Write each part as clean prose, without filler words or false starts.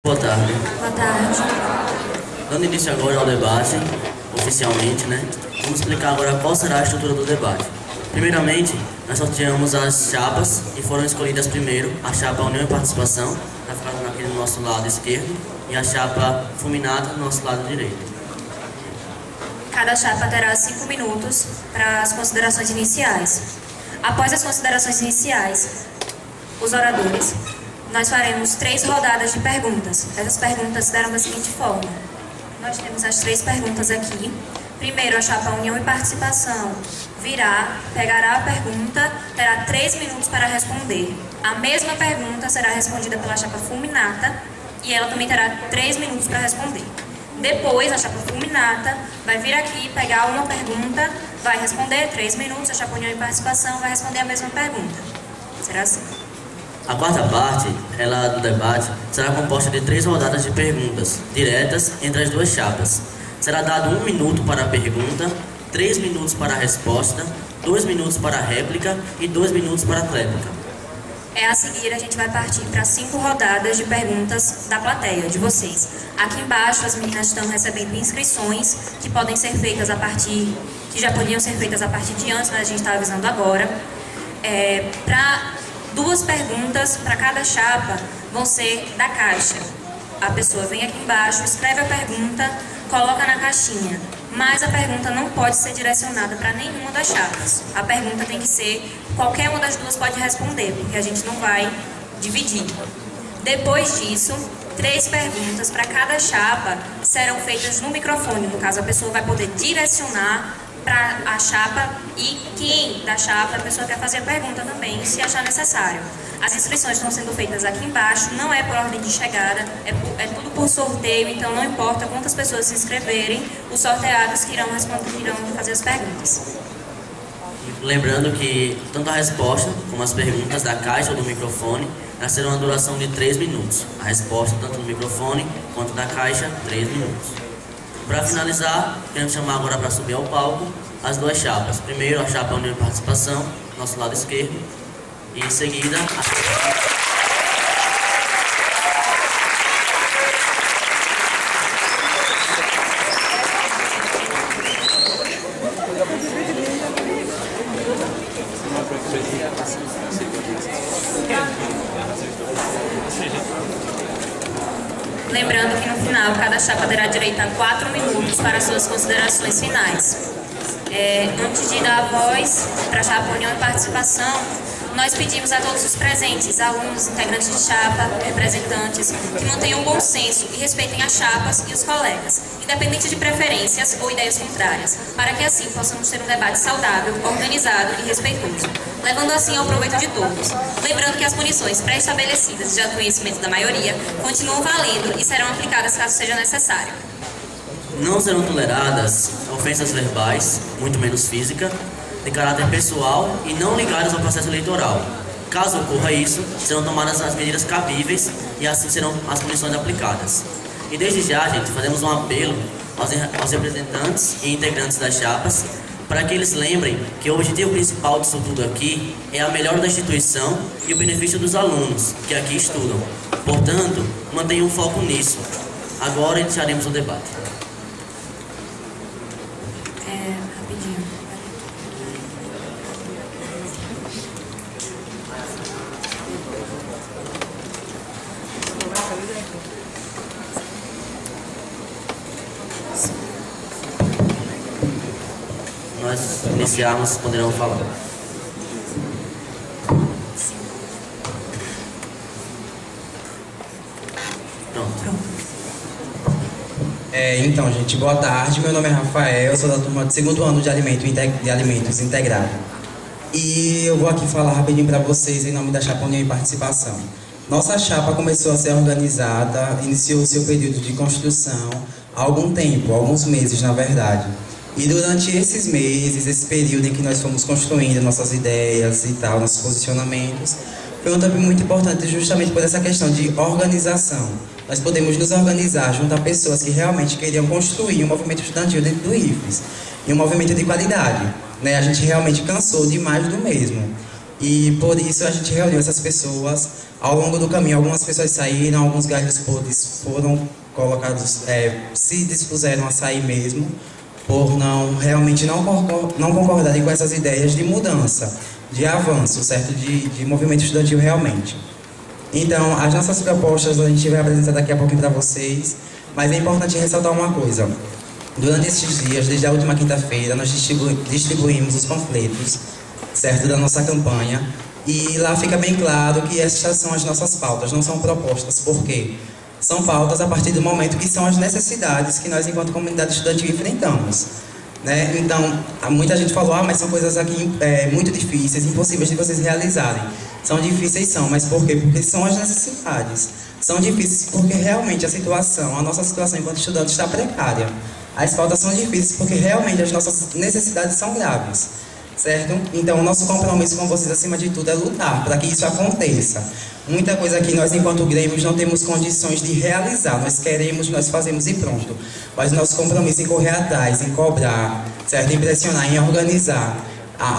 Boa tarde. Boa tarde. Dando início agora ao debate, oficialmente, vamos explicar agora qual será a estrutura do debate. Primeiramente, nós sorteamos as chapas e foram escolhidas primeiro a chapa União e Participação, está ficando aqui no nosso lado esquerdo, e a chapa Fulminata no nosso lado direito. Cada chapa terá 5 minutos para as considerações iniciais. Após as considerações iniciais, os oradores, nós faremos 3 rodadas de perguntas. Essas perguntas serão da seguinte forma. Nós temos as 3 perguntas aqui. Primeiro, a chapa União e Participação virá, pegará a pergunta, terá 3 minutos para responder. A mesma pergunta será respondida pela chapa Fulminata e ela também terá 3 minutos para responder. Depois, a chapa Fulminata vai vir aqui, pegar uma pergunta, vai responder 3 minutos, a chapa União e Participação vai responder a mesma pergunta. Será assim. A quarta parte, do debate, será composta de 3 rodadas de perguntas diretas entre as duas chapas. Será dado 1 minuto para a pergunta, 3 minutos para a resposta, 2 minutos para a réplica e 2 minutos para a tréplica. A seguir, a gente vai partir para 5 rodadas de perguntas da plateia, de vocês. Aqui embaixo, as meninas estão recebendo inscrições que podem ser feitas que já podiam ser feitas a partir de antes, mas a gente está avisando agora. Para 2 perguntas para cada chapa vão ser da caixa. A pessoa vem aqui embaixo, escreve a pergunta, coloca na caixinha. Mas a pergunta não pode ser direcionada para nenhuma das chapas. A pergunta tem que ser, qualquer uma das duas pode responder, porque a gente não vai dividir. Depois disso, 3 perguntas para cada chapa serão feitas no microfone. No caso, a pessoa vai poder direcionar para a chapa e quem da chapa a pessoa quer fazer a pergunta também, se achar necessário. As inscrições estão sendo feitas aqui embaixo, não é por ordem de chegada, é tudo por sorteio, então não importa quantas pessoas se inscreverem, os sorteados que irão fazer as perguntas. Lembrando que tanto a resposta como as perguntas da caixa ou do microfone terão uma duração de 3 minutos. A resposta tanto do microfone quanto da caixa, 3 minutos. Para finalizar, queremos chamar agora para subir ao palco as 2 chapas. Primeiro a chapa União e Participação, nosso lado esquerdo, e em seguida Lembrando que no final, cada chapa terá direito a 4 minutos para suas considerações finais. Antes de dar a voz para a chapa União e Participação, nós pedimos a todos os presentes, alunos, integrantes de chapa, representantes, que mantenham bom senso e respeitem as chapas e os colegas, independente de preferências ou ideias contrárias, para que assim possamos ter um debate saudável, organizado e respeitoso, levando assim ao proveito de todos. Lembrando que as punições pré-estabelecidas e de conhecimento da maioria continuam valendo e serão aplicadas caso seja necessário. não serão toleradas ofensas verbais, muito menos física, de caráter pessoal e não ligadas ao processo eleitoral. Caso ocorra isso, serão tomadas as medidas cabíveis e assim serão as punições aplicadas. E desde já, gente, fazemos um apelo aos representantes e integrantes das chapas para que eles lembrem que o objetivo principal disso tudo aqui é a melhora da instituição e o benefício dos alunos que aqui estudam. Portanto, mantenham um foco nisso. Agora iniciaremos o debate. Rapidinho. Nós iniciarmos, poderão falar. Pronto. Então, gente, boa tarde. Meu nome é Rafael, sou da turma de 2º ano de Alimentos Integrado. E eu vou aqui falar rapidinho para vocês em nome da chapa União e Participação. Nossa chapa começou a ser organizada, iniciou seu período de construção há algum tempo, alguns meses na verdade. E durante esses meses, esse período em que nós fomos construindo nossas ideias e tal, nossos posicionamentos, foi um tempo muito importante justamente por essa questão de organização. Nós podemos nos organizar junto a pessoas que realmente queriam construir um movimento estudantil dentro do IFES e um movimento de qualidade. A gente realmente cansou demais do mesmo. E por isso a gente reuniu essas pessoas Ao longo do caminho, algumas pessoas saíram, alguns galhos podres foram colocados, se dispuseram a sair mesmo, por realmente não concordarem com essas ideias de mudança, de avanço, certo? De movimento estudantil realmente. Então, as nossas propostas a gente vai apresentar daqui a pouquinho para vocês, mas é importante ressaltar uma coisa. Durante esses dias, desde a última quinta-feira, nós distribuímos os panfletos, certo, da nossa campanha, e lá fica bem claro que essas são as nossas pautas, não são propostas. Por quê? São pautas a partir do momento que são as necessidades que nós, enquanto comunidade estudantil, enfrentamos. Né? Então, muita gente falou, mas são coisas aqui muito difíceis, impossíveis de vocês realizarem. São difíceis, mas por quê? Porque são as necessidades. São difíceis porque realmente a nossa situação enquanto estudante está precária. As pautas são difíceis porque realmente as nossas necessidades são graves, certo? Então, o nosso compromisso com vocês, acima de tudo, é lutar para que isso aconteça. Muita coisa aqui nós, enquanto grêmios, não temos condições de realizar. Nós queremos, nós fazemos e pronto. Mas o nosso compromisso em correr atrás, em cobrar, certo? Em pressionar, em organizar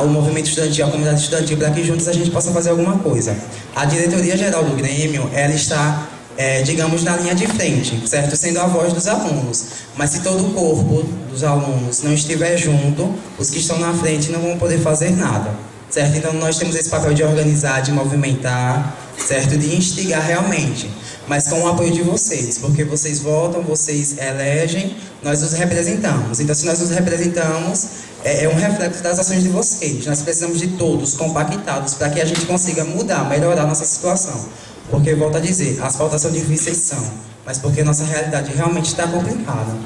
o movimento estudantil, a comunidade estudantil, para que juntos a gente possa fazer alguma coisa. A diretoria geral do Grêmio, ela está, digamos, na linha de frente, certo? Sendo a voz dos alunos. Mas se todo o corpo dos alunos não estiver junto, os que estão na frente não vão poder fazer nada, certo? Então nós temos esse papel de organizar, de movimentar, certo? De instigar realmente, mas com o apoio de vocês, porque vocês votam, vocês elegem, nós os representamos. Então, se nós os representamos, é um reflexo das ações de vocês. Nós precisamos de todos compactados para que a gente consiga mudar, melhorar a nossa situação. Porque, volto a dizer, as pautas são difíceis, mas porque nossa realidade realmente está complicada.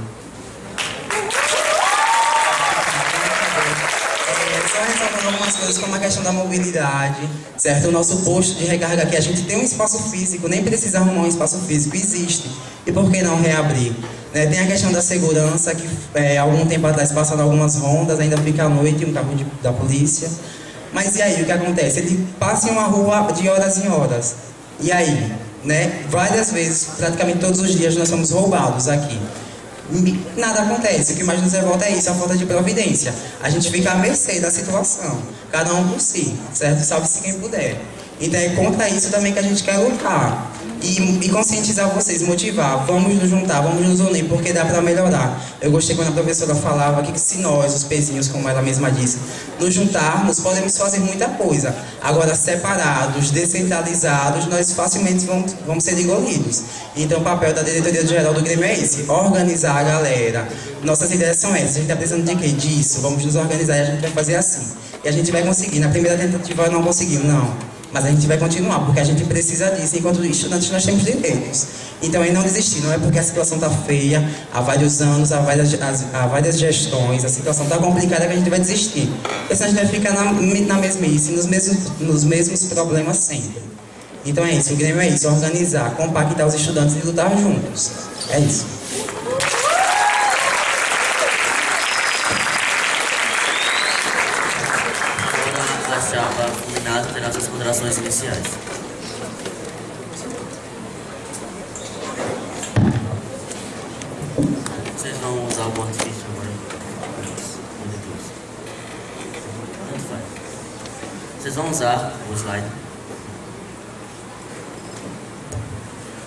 Só ressaltando algumas coisas como a questão da mobilidade, certo? O nosso posto de recarga aqui, a gente tem um espaço físico, nem precisa arrumar um espaço físico, existe. E por que não reabrir? Né? Tem a questão da segurança, que algum tempo atrás, passando algumas rondas, ainda fica à noite um carro da polícia. Mas e aí, o que acontece? Ele passa em uma rua de horas em horas. E aí, né? Várias vezes, praticamente todos os dias, nós somos roubados aqui. Nada acontece, o que mais nos revolta é isso, a falta de providência. A gente fica à mercê da situação, cada um por si, certo? Salve-se quem puder. Então é contra isso também que a gente quer lutar. E conscientizar vocês, motivar, vamos nos juntar, vamos nos unir, porque dá para melhorar. Eu gostei quando a professora falava que se nós, os pezinhos, como ela mesma disse, nos juntarmos, podemos fazer muita coisa. Agora, separados, descentralizados, nós facilmente vamos ser engolidos. Então, o papel da diretoria geral do Grêmio é esse, organizar a galera. Nossas ideias são essas, a gente está precisando de quê? Disso, vamos nos organizar e a gente vai fazer assim. E a gente vai conseguir. Na primeira tentativa não conseguimos, não. Mas a gente vai continuar, porque a gente precisa disso. Enquanto estudantes, nós temos direitos. Então, é não desistir. Não é porque a situação está feia, há vários anos, há várias gestões, a situação está complicada que a gente vai desistir. Porque senão a gente vai ficar na mesmice, nos mesmos problemas sempre. Então, é isso. O Grêmio é isso. Organizar, compactar os estudantes e lutar juntos. É isso. A chapa Fulminado terá suas considerações iniciais. Vocês vão usar o artifício agora? Tanto faz. Vocês vão usar o slide.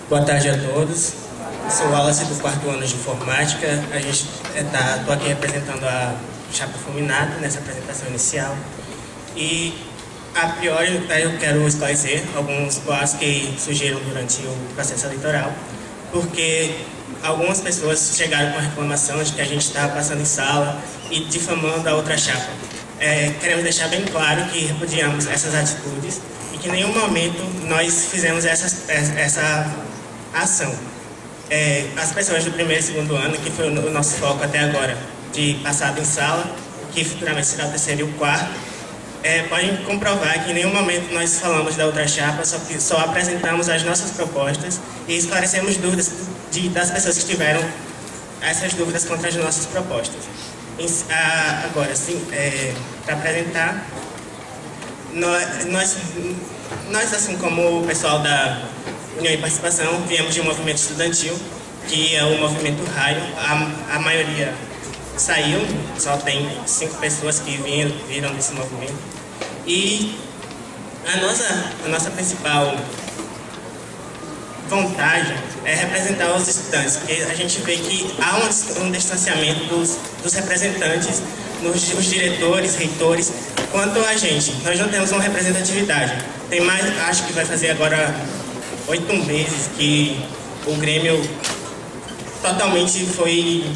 Boa tarde a todos. Eu sou o Wallace do 4º ano de informática. Estou aqui representando a chapa Fulminado nessa apresentação inicial. E, a priori, eu quero esclarecer alguns boatos que surgiram durante o processo eleitoral, porque algumas pessoas chegaram com a reclamação de que a gente está passando em sala e difamando a outra chapa. Queremos deixar bem claro que repudiamos essas atitudes e que em nenhum momento nós fizemos essa ação. As pessoas do 1º e 2º ano, que foi o nosso foco até agora, de passado em sala, que futuramente será o 3º e o 4º, podem comprovar que em nenhum momento nós falamos da outra chapa, só apresentamos as nossas propostas e esclarecemos dúvidas das pessoas que tiveram essas dúvidas contra as nossas propostas. Agora, sim, para apresentar, nós, assim como o pessoal da União e Participação, viemos de um movimento estudantil, que é o movimento Raio. A maioria saiu, só tem 5 pessoas que viram desse movimento. E a nossa principal vontade é representar os estudantes, porque a gente vê que há um distanciamento dos representantes, os diretores, reitores, quanto a gente. Nós não temos uma representatividade. Tem mais, acho que vai fazer agora 8 meses que o Grêmio totalmente foi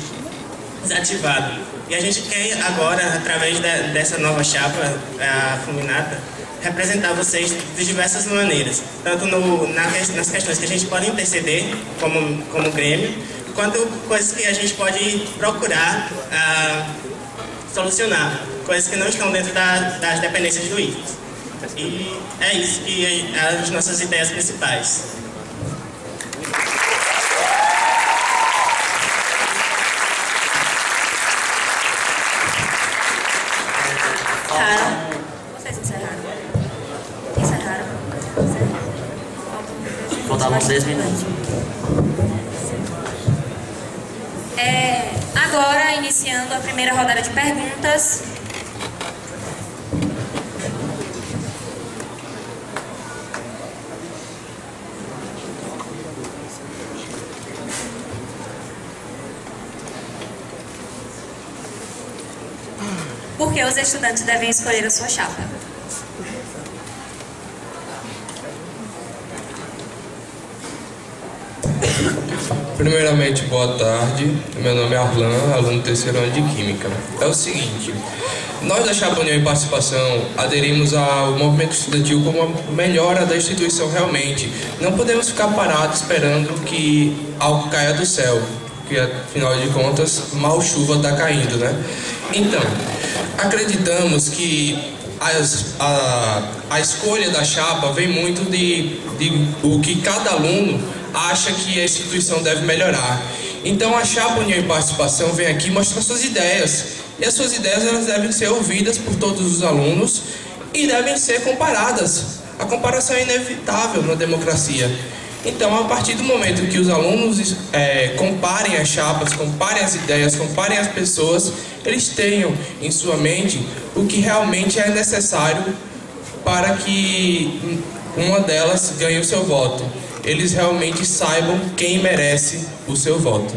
desativado. E a gente quer agora, através dessa nova chapa, a Fulminata, representar vocês de diversas maneiras, tanto nas questões que a gente pode interceder como Grêmio, quanto coisas que a gente pode procurar solucionar, coisas que não estão dentro das dependências do IFES. E é isso que as nossas ideias principais. Vocês encerraram? Encerraram? Faltavam 6 minutos. Agora, iniciando a primeira rodada de perguntas. Por que os estudantes devem escolher a sua chapa? Primeiramente, boa tarde. Meu nome é Arlan, aluno do terceiro ano de Química. É o seguinte, nós da Chapa União e Participação aderimos ao movimento estudantil como a melhora da instituição realmente. Não podemos ficar parados esperando que algo caia do céu, porque afinal de contas, mal chuva está caindo, né? Então, acreditamos que a escolha da chapa vem muito de o que cada aluno acha que a instituição deve melhorar. Então a Chapa União e Participação vem aqui mostrar suas ideias. E as suas ideias elas devem ser ouvidas por todos os alunos e devem ser comparadas. A comparação é inevitável na democracia. Então, a partir do momento que os alunos comparem as chapas, comparem as ideias, comparem as pessoas, eles tenham em sua mente o que realmente é necessário para que uma delas ganhe o seu voto. Eles realmente saibam quem merece o seu voto.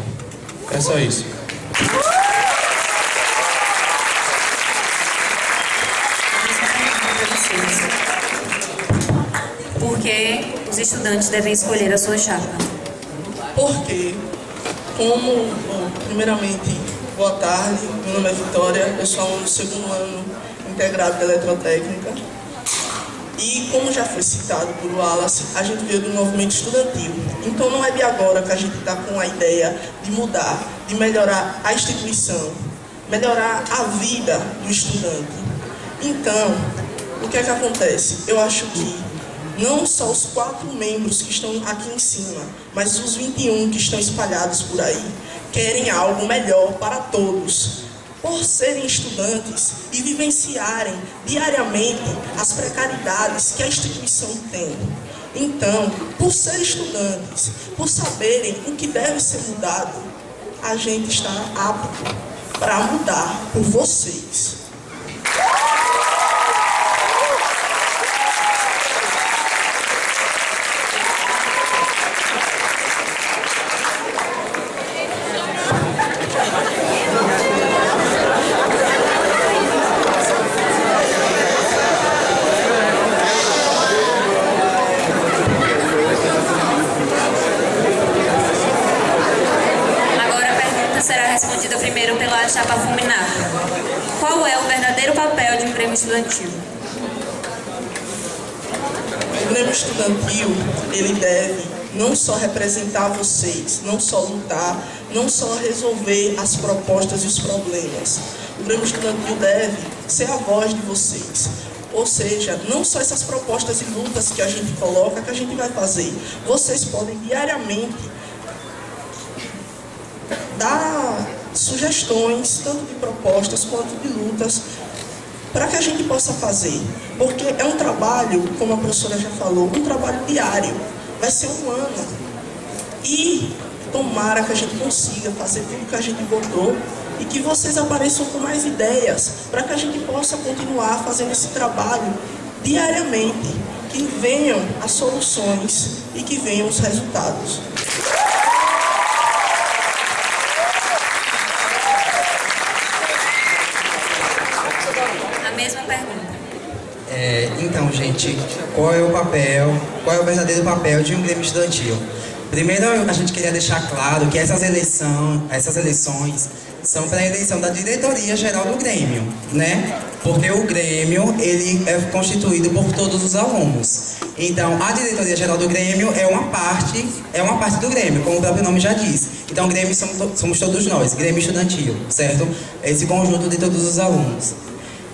É só isso. Por que os estudantes devem escolher a sua chapa? Porque, primeiramente, boa tarde, meu nome é Vitória, eu sou aluno do segundo ano integrado de Eletrotécnica. E, como já foi citado por Wallace, a gente veio do movimento estudantil. Então, não é de agora que a gente está com a ideia de mudar, de melhorar a instituição, melhorar a vida do estudante. Então, o que é que acontece? Eu acho que não só os 4 membros que estão aqui em cima, mas os 21 que estão espalhados por aí, querem algo melhor para todos. Por serem estudantes e vivenciarem diariamente as precariedades que a instituição tem. Então, por serem estudantes, por saberem o que deve ser mudado, a gente está apto para mudar por vocês. Chapa Fulminata. Qual é o verdadeiro papel de um Grêmio estudantil? O Grêmio estudantil, ele deve não só representar vocês, não só lutar, não só resolver as propostas e os problemas. O Grêmio estudantil deve ser a voz de vocês. Ou seja, não só essas propostas e lutas que a gente coloca, que a gente vai fazer. Vocês podem diariamente dar sugestões, tanto de propostas quanto de lutas, para que a gente possa fazer. Porque é um trabalho, como a professora já falou, um trabalho diário. Vai ser um ano. E tomara que a gente consiga fazer tudo que a gente votou e que vocês apareçam com mais ideias, para que a gente possa continuar fazendo esse trabalho diariamente. que venham as soluções e que venham os resultados. A mesma pergunta. Então, gente, qual é o verdadeiro papel de um Grêmio estudantil? Primeiro, a gente queria deixar claro que essas eleições são para a eleição da diretoria geral do Grêmio, né? Porque o Grêmio, ele é constituído por todos os alunos. Então, a diretoria geral do Grêmio é uma parte do Grêmio, como o próprio nome já diz. Então, Grêmio somos todos nós, Grêmio estudantil, certo? Esse conjunto de todos os alunos.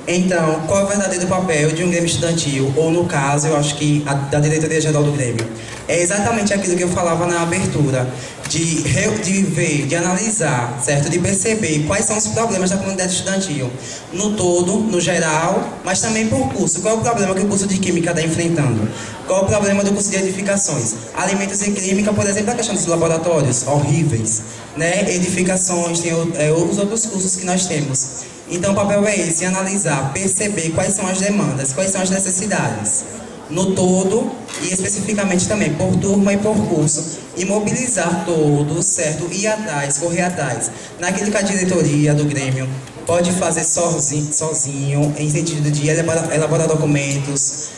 Então, qual é o verdadeiro papel de um Grêmio estudantil? Ou, no caso, eu acho que da diretoria geral do Grêmio. É exatamente aquilo que eu falava na abertura, de ver, de analisar, certo? De perceber quais são os problemas da comunidade estudantil. No todo, no geral, mas também por curso. Qual é o problema que o curso de Química está enfrentando? Qual é o problema do curso de Edificações? Alimentos e Química, por exemplo, a questão dos laboratórios horríveis, né? Edificações, tem os outros cursos que nós temos. Então o papel é esse, analisar, perceber quais são as demandas, quais são as necessidades, no todo e especificamente também por turma e por curso, e mobilizar todos, certo? Ir atrás, correr atrás, naquilo que a diretoria do Grêmio pode fazer sozinho em sentido de elaborar documentos,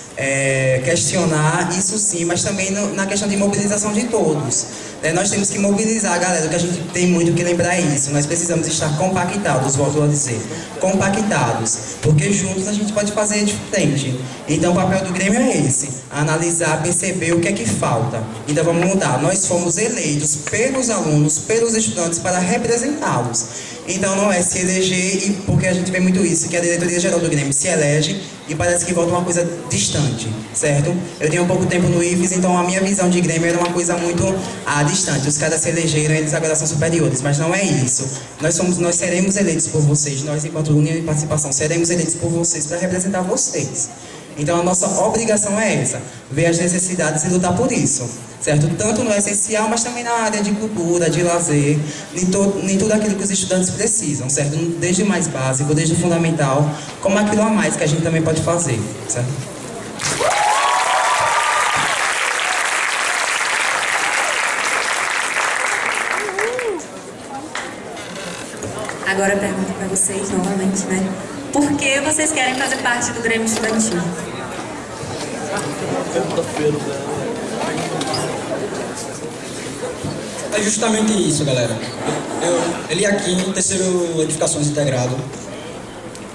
questionar, isso sim, mas também na questão de mobilização de todos. Nós temos que mobilizar, galera, que a gente tem muito que lembrar isso. Nós precisamos estar compactados, volto a dizer, compactados, porque juntos a gente pode fazer diferente. Então o papel do Grêmio é esse, analisar, perceber o que é que falta. Então vamos mudar, nós fomos eleitos pelos alunos, pelos estudantes para representá-los. Então não é se eleger, porque a gente vê muito isso, que a diretoria geral do Grêmio se elege e parece que volta uma coisa distante, certo? Eu tenho pouco tempo no IFES, então a minha visão de Grêmio era uma coisa muito distante. Os caras se elegeram, eles agora são superiores, mas não é isso. Nós seremos eleitos por vocês, nós enquanto União de Participação seremos eleitos por vocês para representar vocês. Então a nossa obrigação é essa, ver as necessidades e lutar por isso, certo? Tanto no essencial, mas também na área de cultura, de lazer, em tudo aquilo que os estudantes precisam, certo? Desde o mais básico, desde o fundamental, como aquilo a mais que a gente também pode fazer, certo? Agora eu pergunto para vocês novamente, né? Por que vocês querem fazer parte do Grêmio Estudantil? É justamente isso, galera. Eu li aqui em terceiro Edificações Integrado.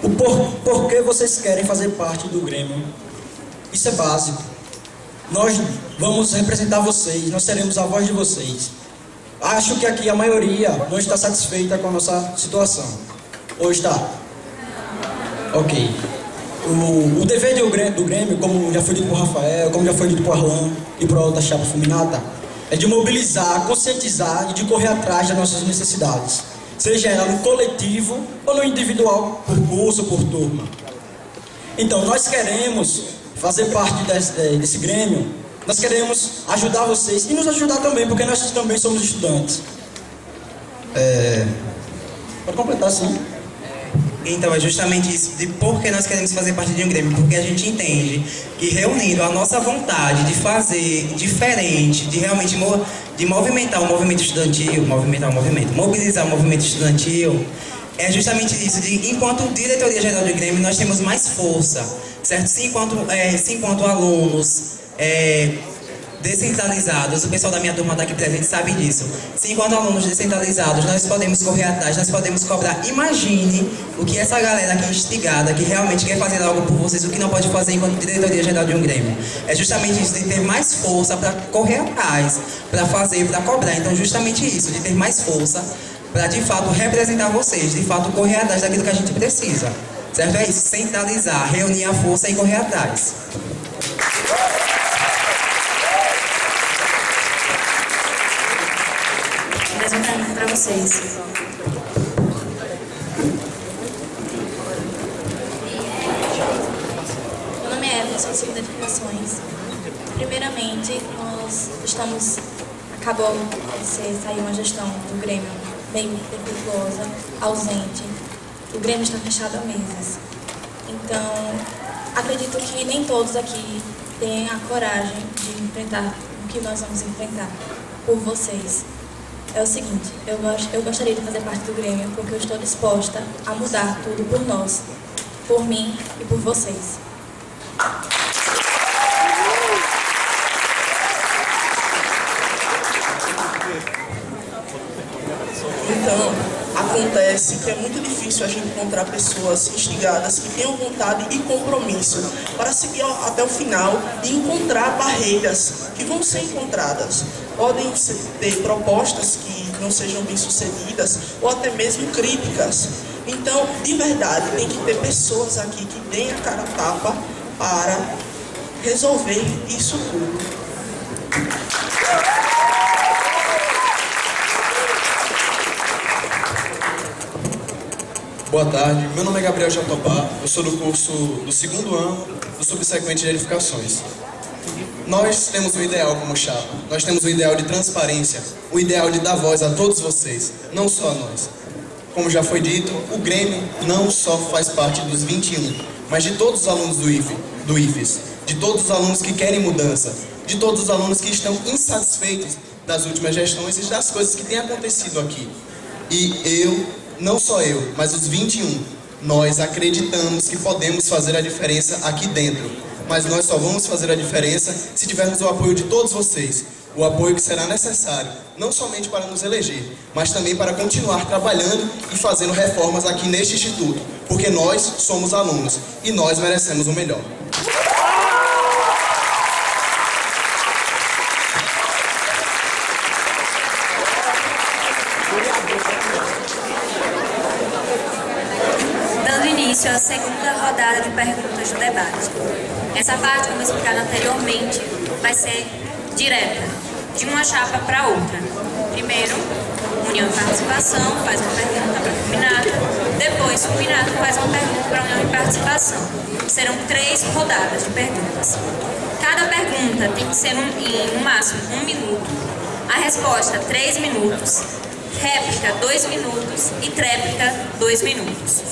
O porquê vocês querem fazer parte do Grêmio. Isso é básico. Nós vamos representar vocês, nós seremos a voz de vocês. Acho que aqui a maioria não está satisfeita com a nossa situação. Ou está? Ok. O dever do Grêmio, como já foi dito por Rafael, como já foi dito por Arlan e por outra chapa fulminata, é de mobilizar, conscientizar e de correr atrás das nossas necessidades. Seja ela no coletivo ou no individual, por curso, por turma. Então, nós queremos fazer parte desse Grêmio, nós queremos ajudar vocês e nos ajudar também, porque nós também somos estudantes. Pode completar, sim. Então é justamente isso de por que nós queremos fazer parte de um Grêmio, porque a gente entende que reunindo a nossa vontade de fazer diferente, de realmente de movimentar o movimento estudantil, mobilizar o movimento estudantil, é justamente isso, de enquanto diretoria geral do Grêmio nós temos mais força, certo? Se enquanto alunos descentralizados, o pessoal da minha turma daqui presente sabe disso. Se enquanto alunos descentralizados nós podemos correr atrás, nós podemos cobrar. Imagine o que essa galera aqui instigada, que realmente quer fazer algo por vocês, o que não pode fazer enquanto diretoria geral de um Grêmio. É justamente isso, de ter mais força para correr atrás, para fazer, para cobrar. Então justamente isso, de ter mais força para de fato representar vocês, de fato correr atrás daquilo que a gente precisa. Certo? É isso, centralizar, reunir a força e correr atrás. Mais uma pergunta para vocês. Meu nome é Eva, sou segunda Edificações. Primeiramente, acabou de sair uma gestão do Grêmio bem defeituosa, ausente. O Grêmio está fechado há meses. Então, acredito que nem todos aqui tenham a coragem de enfrentar o que nós vamos enfrentar por vocês. É o seguinte, eu gostaria de fazer parte do Grêmio porque eu estou disposta a mudar tudo por nós, por mim e por vocês. Então, acontece que é muito difícil a gente encontrar pessoas instigadas que tenham vontade e compromisso para seguir até o final e encontrar barreiras que vão ser encontradas. Podem ter propostas que não sejam bem sucedidas ou até mesmo críticas. Então, de verdade, tem que ter pessoas aqui que deem a cara a tapa para resolver isso tudo. Boa tarde, meu nome é Gabriel Jatobá, eu sou do curso do 2º ano do subsequente de edificações. Nós temos um ideal como chapa, nós temos um ideal de transparência, o ideal de dar voz a todos vocês, não só a nós. Como já foi dito, o Grêmio não só faz parte dos 21, mas de todos os alunos do IFES, de todos os alunos que querem mudança, de todos os alunos que estão insatisfeitos das últimas gestões e das coisas que têm acontecido aqui. E não só eu, mas os 21, nós acreditamos que podemos fazer a diferença aqui dentro. Mas nós só vamos fazer a diferença se tivermos o apoio de todos vocês. O apoio que será necessário, não somente para nos eleger, mas também para continuar trabalhando e fazendo reformas aqui neste instituto. Porque nós somos alunos e nós merecemos o melhor. A segunda rodada de perguntas do debate. Essa parte, como explicado anteriormente, vai ser direta, de uma chapa para outra. Primeiro, União e Participação faz uma pergunta para a Fulminata, depois Fulminata faz uma pergunta para a União e Participação. Serão 3 rodadas de perguntas. Cada pergunta tem que ser em no máximo 1 minuto, a resposta 3 minutos, réplica 2 minutos e tréplica 2 minutos.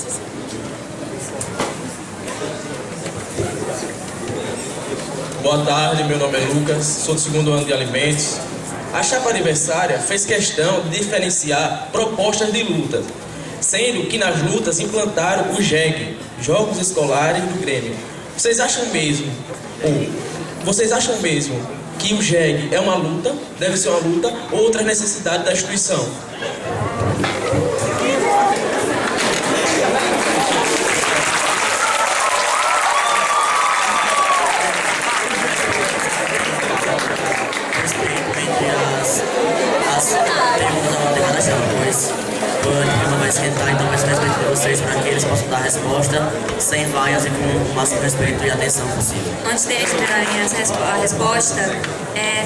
Boa tarde, meu nome é Lucas, sou do 2º ano de alimentos. A chapa adversária fez questão de diferenciar propostas de luta, sendo que nas lutas implantaram o JEG, Jogos Escolares do Grêmio. Vocês acham mesmo que o JEG é uma luta, deve ser uma luta, ou outra necessidade da instituição? Vai esquentar, então peço respeito de vocês para que eles possam dar a resposta sem vaias e com o máximo respeito e atenção possível. Antes deles darem a resposta,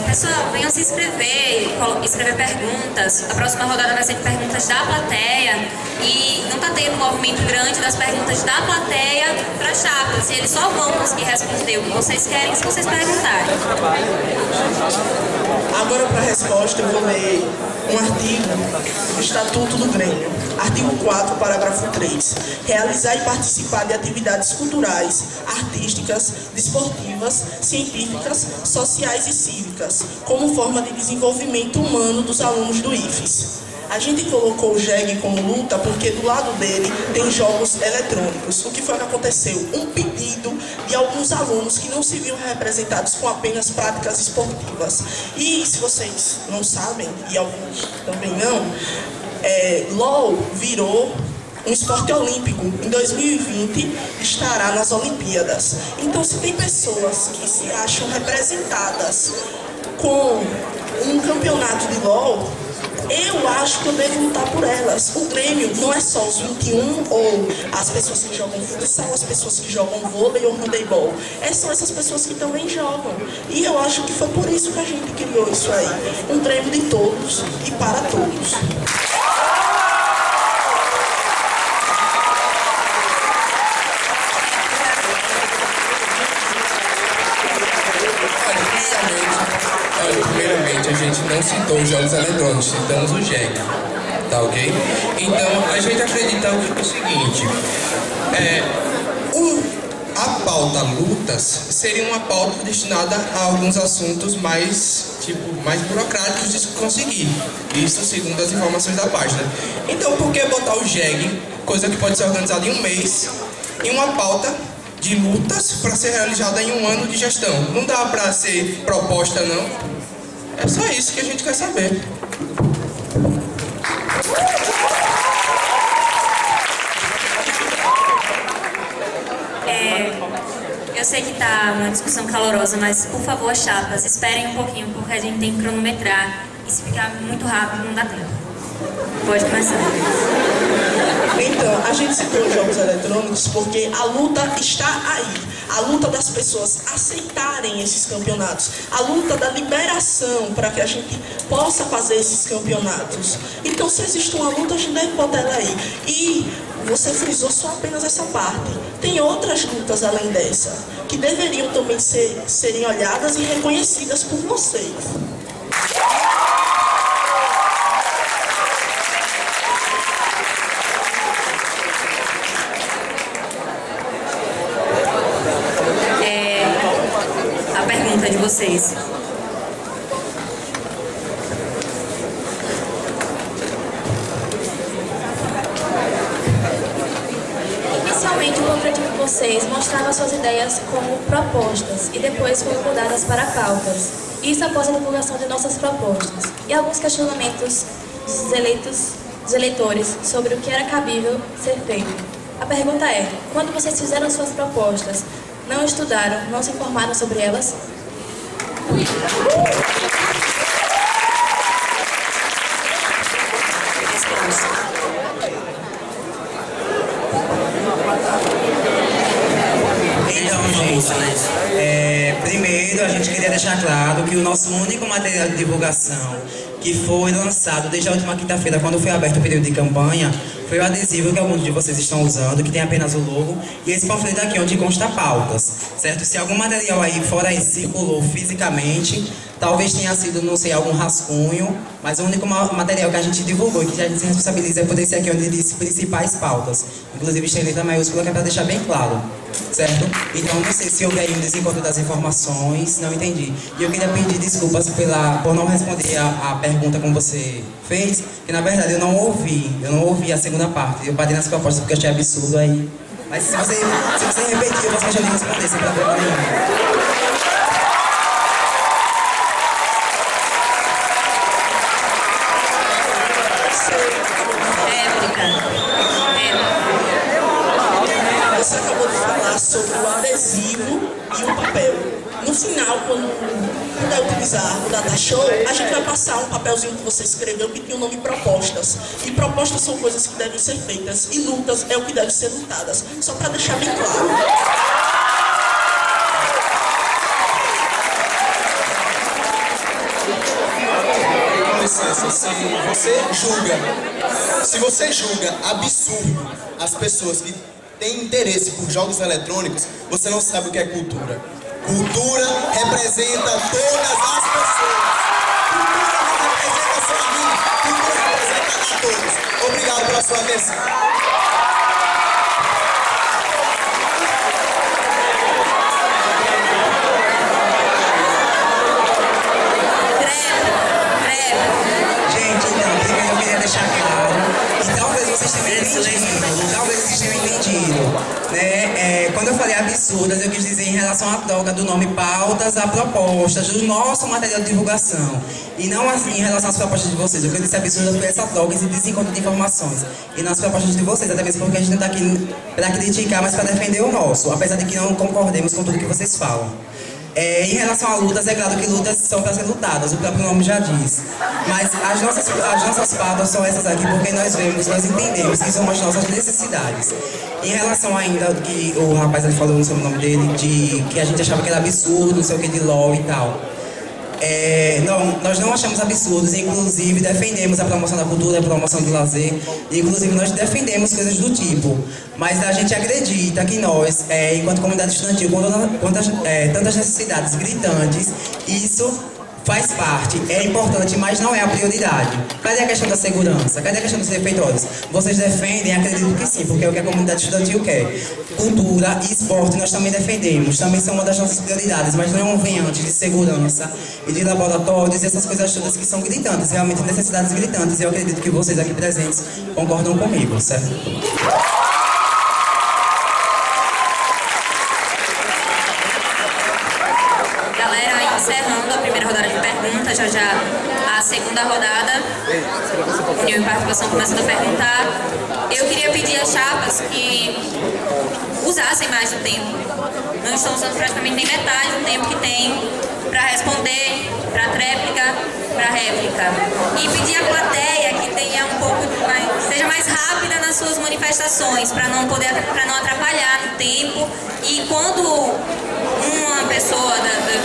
pessoal, venham se inscrever, escrever perguntas. A próxima rodada vai ser de perguntas da plateia e não está tendo um movimento grande das perguntas da plateia para a chapa. Se eles só vão conseguir responder o que vocês querem se vocês perguntarem. Agora, para a resposta, eu vou ler um artigo do Estatuto do Grêmio. Artigo 4, parágrafo 3. Realizar e participar de atividades culturais, artísticas, desportivas, científicas, sociais e cívicas, como forma de desenvolvimento humano dos alunos do IFES. A gente colocou o JEG como luta porque do lado dele tem jogos eletrônicos. O que foi que aconteceu? Um pedido de alguns alunos que não se viam representados com apenas práticas esportivas. E se vocês não sabem, e alguns também não, LOL virou um esporte olímpico. Em 2020 estará nas Olimpíadas. Então, se tem pessoas que se acham representadas com um campeonato de LOL, eu acho que eu devo lutar por elas. O Grêmio não é só os 21 ou as pessoas que jogam futsal, as pessoas que jogam vôlei ou handebol. São essas pessoas que também jogam. E eu acho que foi por isso que a gente criou isso aí. Um Grêmio de todos e para todos. Primeiramente, a gente não citou os jogos eletrônicos, citamos o JEG, tá ok? Então, a gente acredita o seguinte, a pauta lutas seria uma pauta destinada a alguns assuntos mais burocráticos de se conseguir. Isso segundo as informações da página. Então, por que botar o JEG, coisa que pode ser organizada em um mês, em uma pauta de lutas para ser realizada em um ano de gestão? Não dá para ser proposta, não. É só isso que a gente quer saber. Eu sei que está uma discussão calorosa, mas por favor, chapas, esperem um pouquinho, porque a gente tem que cronometrar. E se ficar muito rápido, não dá tempo. Pode começar. Então, a gente citou os jogos eletrônicos porque a luta está aí. A luta das pessoas aceitarem esses campeonatos. A luta da liberação para que a gente possa fazer esses campeonatos. Então, se existe uma luta, a gente deve botar ela aí. E você frisou só apenas essa parte. Tem outras lutas além dessa, que deveriam também serem olhadas e reconhecidas por vocês. A pergunta de vocês. Inicialmente, o objetivo de vocês mostrava suas ideias como propostas e depois foram mudadas para pautas. Isso após a divulgação de nossas propostas e alguns questionamentos dos eleitores sobre o que era cabível ser feito. A pergunta é: quando vocês fizeram suas propostas, não estudaram, não se informaram sobre elas? Primeiro, a gente queria deixar claro que o nosso único material de divulgação que foi lançado desde a última quinta-feira, quando foi aberto o período de campanha, foi o adesivo que alguns de vocês estão usando, que tem apenas o logo, e esse panfleto aqui onde consta pautas, certo? Se algum material aí fora esse circulou fisicamente, talvez tenha sido, não sei, algum rascunho, mas o único material que a gente divulgou e que a gente se responsabiliza é por esse aqui onde diz principais pautas. Inclusive tem letra maiúscula que é para deixar bem claro, certo? Então não sei se houve aí um desencontro das informações, não entendi. E eu queria pedir desculpas por não responder a pergunta como você fez, que na verdade eu não ouvi a segunda parte. Eu parei nas propostas porque eu achei absurdo aí. Mas se você repetir, eu vou deixar de responder sem problema nenhum. Você acabou de falar sobre o adesivo e o papel. No final, quando puder utilizar o Data Show, a gente vai passar um papelzinho que você escreveu que tem o nome propostas. E propostas são coisas que devem ser feitas. E lutas é o que deve ser lutadas. Só para deixar bem claro. Com licença, se você julga absurdo as pessoas que têm interesse por jogos eletrônicos, você não sabe o que é cultura. Cultura representa todas as pessoas. Cultura não representa só a mim. Cultura representa a todos. Obrigado pela sua atenção. Gente, então, primeiro eu queria deixar claro, e talvez vocês tenham entendido, né? Quando eu falei absurdas, eu quis dizer em relação à troca do nome pautas a propostas, do nosso material de divulgação. E não assim em relação às propostas de vocês. O que eu disse absurda foi essa troca, esse desencontro de informações. E nas propostas de vocês, até mesmo porque a gente não está aqui para criticar, mas para defender o nosso, apesar de que não concordemos com tudo que vocês falam. Em relação a lutas, é claro que lutas são para ser lutadas, o próprio nome já diz. Mas as nossas pautas são essas aqui porque nós entendemos que são as nossas necessidades. Em relação ainda ao que o rapaz ali falou, não sei o nome dele, de que a gente achava que era absurdo, não sei o que, de LOL e tal. Não, nós não achamos absurdos, inclusive defendemos a promoção da cultura, a promoção do lazer, inclusive nós defendemos coisas do tipo, mas a gente acredita que nós, enquanto comunidade estudantil, com tantas necessidades gritantes, isso faz parte, é importante, mas não é a prioridade. Cadê a questão da segurança? Cadê a questão dos refeitórios? Vocês defendem? Acredito que sim, porque é o que a comunidade estudantil quer. Cultura e esporte nós também defendemos, também são uma das nossas prioridades, mas não vem antes de segurança e de laboratórios e essas coisas todas que são gritantes, realmente necessidades gritantes. E eu acredito que vocês aqui presentes concordam comigo, certo? Galera, encerrando a primeira rodada de perguntas, já a segunda rodada, União e Participação começando a perguntar. Eu queria pedir às chapas que usassem mais o tempo. Não estão usando praticamente nem metade do tempo que tem para responder, para tréplica, para réplica. E pedir à plateia que tenha um pouco mais, seja mais rápida nas suas manifestações, para não atrapalhar no tempo. E quando uma pessoa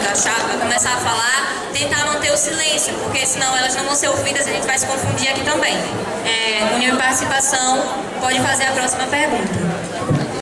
da chapa começar a falar, tentar manter o silêncio, porque senão elas não vão ser ouvidas e a gente vai se confundir aqui também. União e Participação, pode fazer a próxima pergunta.